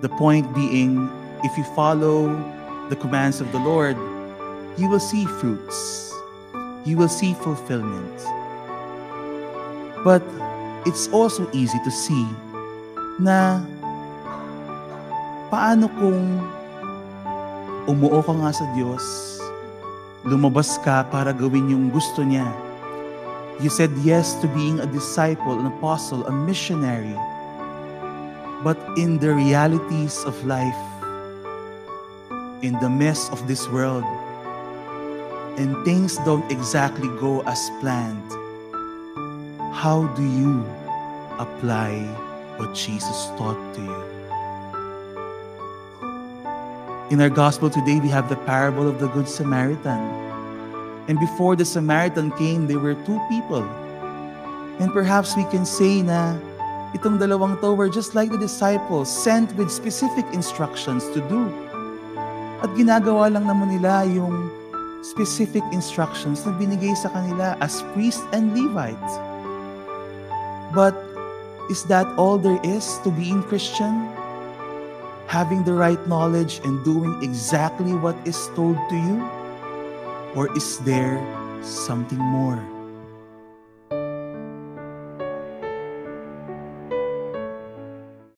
The point being, if you follow the commands of the Lord, you will see fruits. You will see fulfillment. But it's also easy to see na paano kung umuo ka nga sa Diyos, lumabas ka para gawin yung gusto niya. You said yes to being a disciple, an apostle, a missionary. But in the realities of life, in the mess of this world, and things don't exactly go as planned, how do you apply what Jesus taught to you? In our gospel today, we have the parable of the Good Samaritan. And before the Samaritan came, there were two people. And perhaps we can say na itong dalawang to were just like the disciples, sent with specific instructions to do. At ginagawa lang naman nila yung specific instructions na binigay sa kanila as priest and Levite. But is that all there is to being Christian? Having the right knowledge and doing exactly what is told to you? Or is there something more?